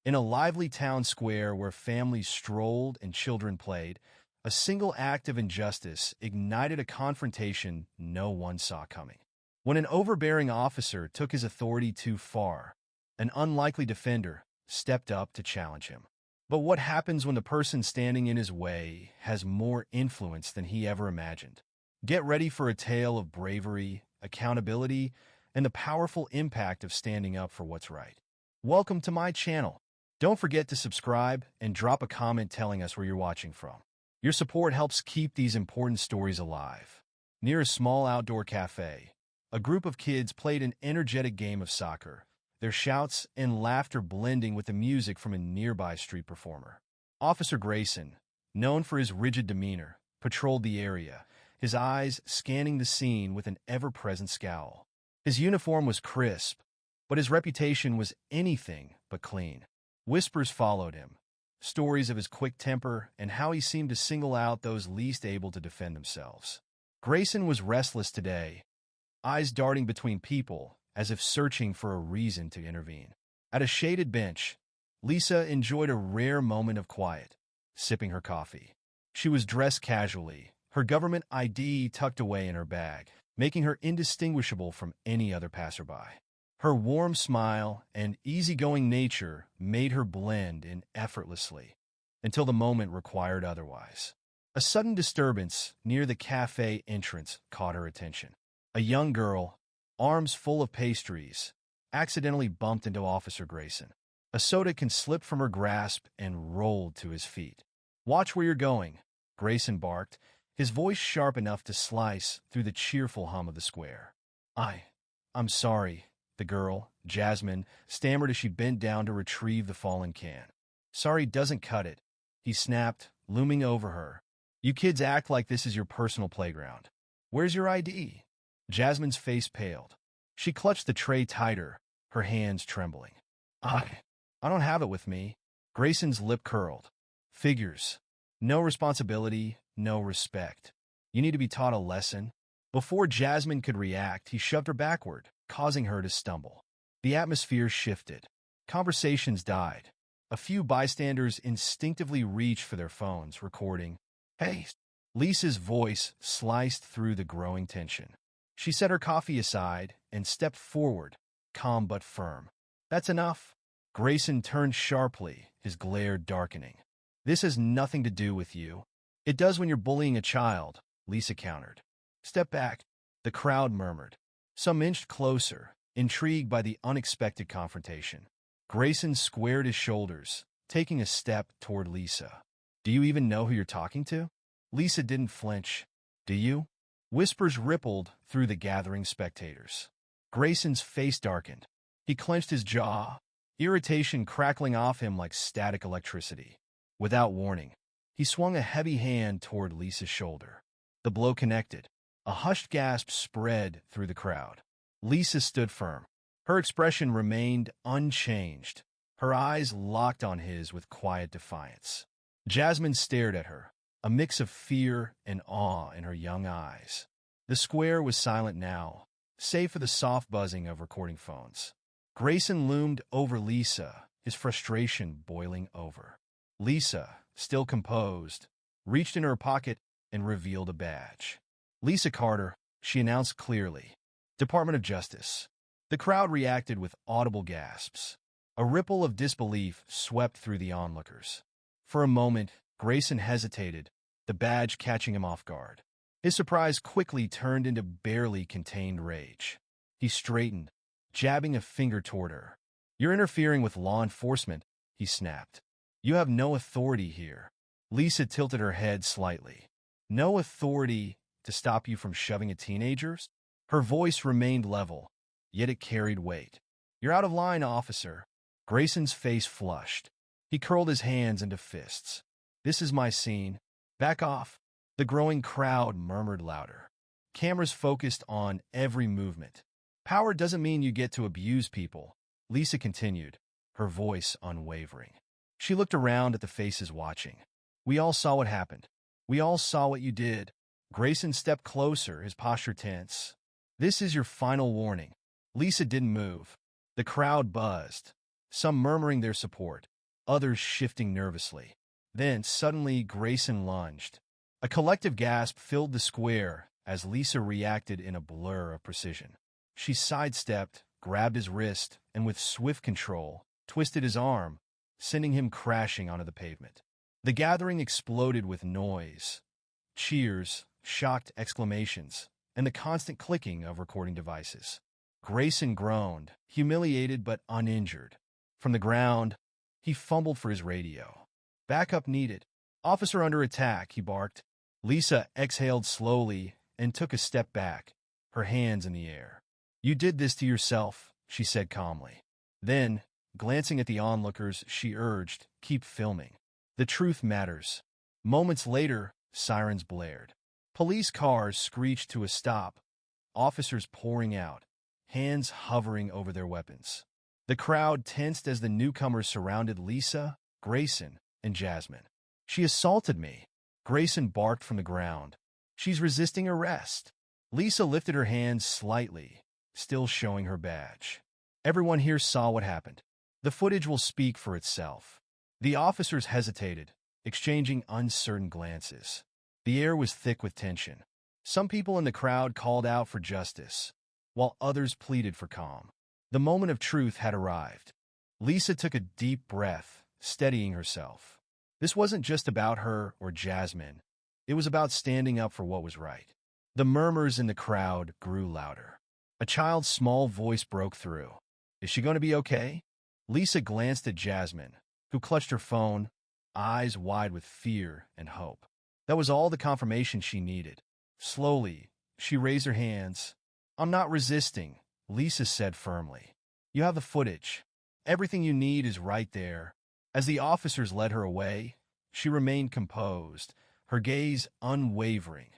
In a lively town square where families strolled and children played, a single act of injustice ignited a confrontation no one saw coming. When an overbearing officer took his authority too far, an unlikely defender stepped up to challenge him. But what happens when the person standing in his way has more influence than he ever imagined? Get ready for a tale of bravery, accountability, and the powerful impact of standing up for what's right. Welcome to my channel. Don't forget to subscribe and drop a comment telling us where you're watching from. Your support helps keep these important stories alive. Near a small outdoor cafe, a group of kids played an energetic game of soccer, their shouts and laughter blending with the music from a nearby street performer. Officer Grayson, known for his rigid demeanor, patrolled the area, his eyes scanning the scene with an ever-present scowl. His uniform was crisp, but his reputation was anything but clean. Whispers followed him, stories of his quick temper and how he seemed to single out those least able to defend themselves. Grayson was restless today, eyes darting between people as if searching for a reason to intervene. At a shaded bench, Lisa enjoyed a rare moment of quiet, sipping her coffee. She was dressed casually, her government ID tucked away in her bag, making her indistinguishable from any other passerby. Her warm smile and easygoing nature made her blend in effortlessly, until the moment required otherwise. A sudden disturbance near the cafe entrance caught her attention. A young girl, arms full of pastries, accidentally bumped into Officer Grayson. A soda can slipped from her grasp and rolled to his feet. "Watch where you're going," Grayson barked, his voice sharp enough to slice through the cheerful hum of the square. I'm sorry," the girl, Jasmine, stammered as she bent down to retrieve the fallen can. "Sorry doesn't cut it," he snapped, looming over her. "You kids act like this is your personal playground. Where's your ID?" Jasmine's face paled. She clutched the tray tighter, her hands trembling. I don't have it with me." Grayson's lip curled. "Figures. No responsibility, no respect. You need to be taught a lesson." Before Jasmine could react, he shoved her backward, causing her to stumble. The atmosphere shifted. Conversations died. A few bystanders instinctively reached for their phones, recording. "Hey!" Lisa's voice sliced through the growing tension. She set her coffee aside and stepped forward, calm but firm. "That's enough." Grayson turned sharply, his glare darkening. "This has nothing to do with you." "It does when you're bullying a child," Lisa countered. "Step back," the crowd murmured. Some inched closer, intrigued by the unexpected confrontation. Grayson squared his shoulders, taking a step toward Lisa. "Do you even know who you're talking to?" Lisa didn't flinch. "Do you?" Whispers rippled through the gathering spectators. Grayson's face darkened. He clenched his jaw, irritation crackling off him like static electricity. Without warning, he swung a heavy hand toward Lisa's shoulder. The blow connected. A hushed gasp spread through the crowd. Lisa stood firm. Her expression remained unchanged, her eyes locked on his with quiet defiance. Jasmine stared at her, a mix of fear and awe in her young eyes. The square was silent now, save for the soft buzzing of recording phones. Grayson loomed over Lisa, his frustration boiling over. Lisa, still composed, reached in her pocket and revealed a badge. "Lisa Carter," she announced clearly. "Department of Justice." The crowd reacted with audible gasps. A ripple of disbelief swept through the onlookers. For a moment, Grayson hesitated, the badge catching him off guard. His surprise quickly turned into barely contained rage. He straightened, jabbing a finger toward her. "You're interfering with law enforcement," he snapped. "You have no authority here." Lisa tilted her head slightly. "No authority to stop you from shoving at teenagers?" Her voice remained level, yet it carried weight. "You're out of line, officer." Grayson's face flushed. He curled his hands into fists. "This is my scene. Back off." The growing crowd murmured louder. Cameras focused on every movement. "Power doesn't mean you get to abuse people," Lisa continued, her voice unwavering. She looked around at the faces watching. "We all saw what happened. We all saw what you did." Grayson stepped closer, his posture tense. "This is your final warning." Lisa didn't move. The crowd buzzed, some murmuring their support, others shifting nervously. Then, suddenly, Grayson lunged. A collective gasp filled the square as Lisa reacted in a blur of precision. She sidestepped, grabbed his wrist, and with swift control, twisted his arm, sending him crashing onto the pavement. The gathering exploded with noise, cheers, shocked exclamations, and the constant clicking of recording devices. Grayson groaned, humiliated but uninjured. From the ground, he fumbled for his radio. "Backup needed. Officer under attack," he barked. Lisa exhaled slowly and took a step back, her hands in the air. "You did this to yourself," she said calmly. Then, glancing at the onlookers, she urged, "Keep filming. The truth matters." Moments later, sirens blared. Police cars screeched to a stop, officers pouring out, hands hovering over their weapons. The crowd tensed as the newcomers surrounded Lisa, Grayson, and Jasmine. "She assaulted me," Grayson barked from the ground. "She's resisting arrest." Lisa lifted her hands slightly, still showing her badge. Everyone here saw what happened. The footage will speak for itself. The officers hesitated, exchanging uncertain glances. The air was thick with tension. Some people in the crowd called out for justice, while others pleaded for calm. The moment of truth had arrived. Lisa took a deep breath, steadying herself. This wasn't just about her or Jasmine. It was about standing up for what was right. The murmurs in the crowd grew louder. A child's small voice broke through. "Is she going to be okay?" Lisa glanced at Jasmine, who clutched her phone, eyes wide with fear and hope. That was all the confirmation she needed. Slowly, she raised her hands. "I'm not resisting," Lisa said firmly. "You have the footage. Everything you need is right there." As the officers led her away, she remained composed, her gaze unwavering.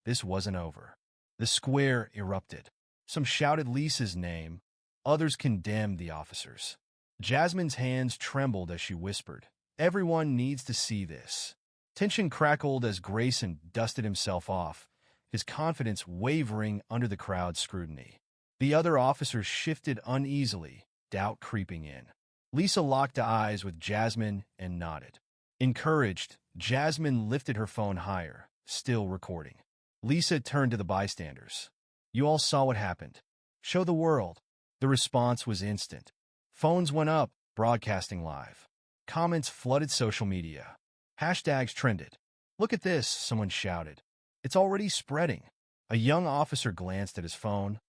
This wasn't over. The square erupted. Some shouted Lisa's name, others condemned the officers. Jasmine's hands trembled as she whispered, "Everyone needs to see this." Tension crackled as Grayson dusted himself off, his confidence wavering under the crowd's scrutiny. The other officers shifted uneasily, doubt creeping in. Lisa locked eyes with Jasmine and nodded. Encouraged, Jasmine lifted her phone higher, still recording. Lisa turned to the bystanders. "You all saw what happened. Show the world." The response was instant. Phones went up, broadcasting live. Comments flooded social media. Hashtags trended. "Look at this," someone shouted. "It's already spreading." A young officer glanced at his phone,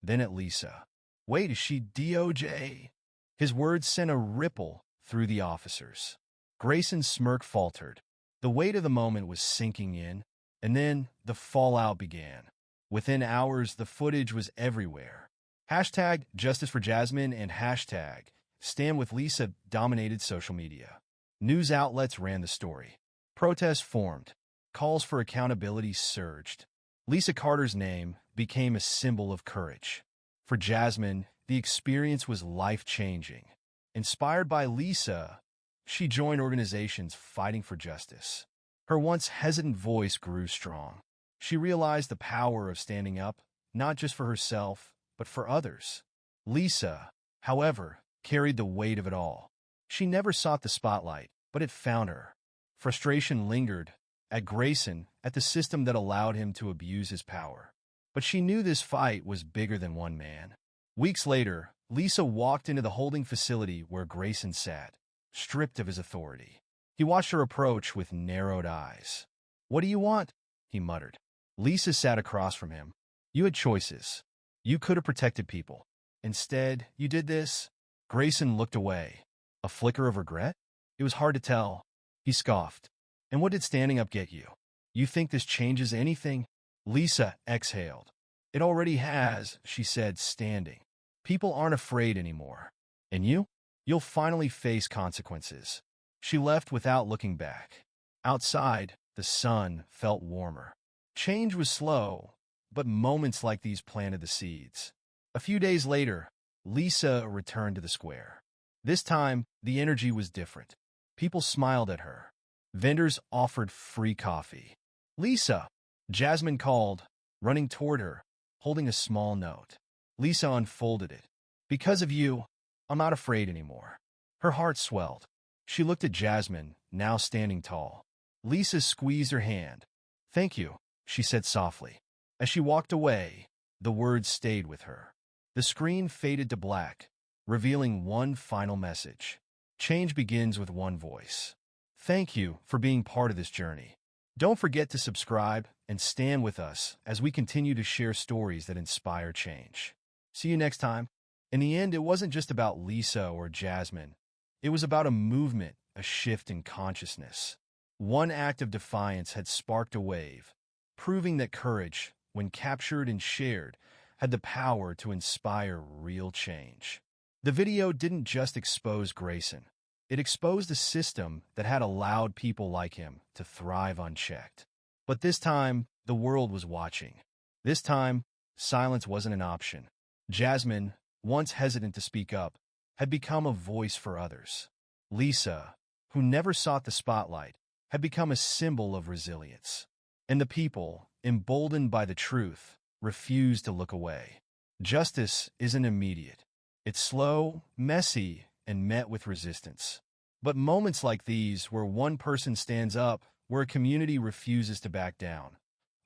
then at Lisa. "Wait, is she DOJ?" His words sent a ripple through the officers. Grayson's smirk faltered. The weight of the moment was sinking in, and then the fallout began. Within hours, the footage was everywhere. Hashtag Justice for Jasmine and hashtag Stand with Lisa dominated social media. News outlets ran the story. Protests formed. Calls for accountability surged. Lisa Carter's name became a symbol of courage. For Jasmine, the experience was life-changing. Inspired by Lisa, she joined organizations fighting for justice. Her once hesitant voice grew strong. She realized the power of standing up, not just for herself, but for others. Lisa, however, carried the weight of it all. She never sought the spotlight, but it found her. Frustration lingered, at Grayson, at the system that allowed him to abuse his power. But she knew this fight was bigger than one man. Weeks later, Lisa walked into the holding facility where Grayson sat, stripped of his authority. He watched her approach with narrowed eyes. "What do you want?" he muttered. Lisa sat across from him. "You had choices. You could have protected people. Instead, you did this." Grayson looked away. A flicker of regret? It was hard to tell. He scoffed. "And what did standing up get you? You think this changes anything?" Lisa exhaled. "It already has," she said, standing. "People aren't afraid anymore. And you? You'll finally face consequences." She left without looking back. Outside, the sun felt warmer. Change was slow, but moments like these planted the seeds. A few days later, Lisa returned to the square. This time, the energy was different. People smiled at her. Vendors offered free coffee. "Lisa!" Jasmine called, running toward her, holding a small note. Lisa unfolded it. "Because of you, I'm not afraid anymore." Her heart swelled. She looked at Jasmine, now standing tall. Lisa squeezed her hand. "Thank you," she said softly. As she walked away, the words stayed with her. The screen faded to black, revealing one final message. Change begins with one voice. Thank you for being part of this journey. Don't forget to subscribe and stand with us as we continue to share stories that inspire change. See you next time. In the end, it wasn't just about Lisa or Jasmine. It was about a movement, a shift in consciousness. One act of defiance had sparked a wave, proving that courage, when captured and shared, had the power to inspire real change. The video didn't just expose Grayson. It exposed a system that had allowed people like him to thrive unchecked. But this time, the world was watching. This time, silence wasn't an option. Jasmine, once hesitant to speak up, had become a voice for others. Lisa, who never sought the spotlight, had become a symbol of resilience. And the people, emboldened by the truth, refused to look away. Justice isn't immediate. It's slow, messy, and met with resistance. But moments like these, where one person stands up, where a community refuses to back down,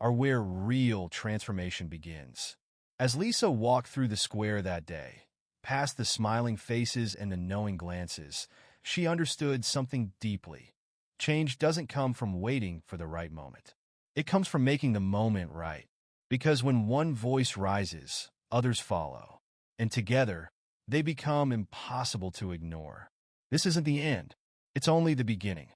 are where real transformation begins. As Lisa walked through the square that day, past the smiling faces and the knowing glances, she understood something deeply. Change doesn't come from waiting for the right moment. It comes from making the moment right. Because when one voice rises, others follow. And together, they become impossible to ignore. This isn't the end. It's only the beginning.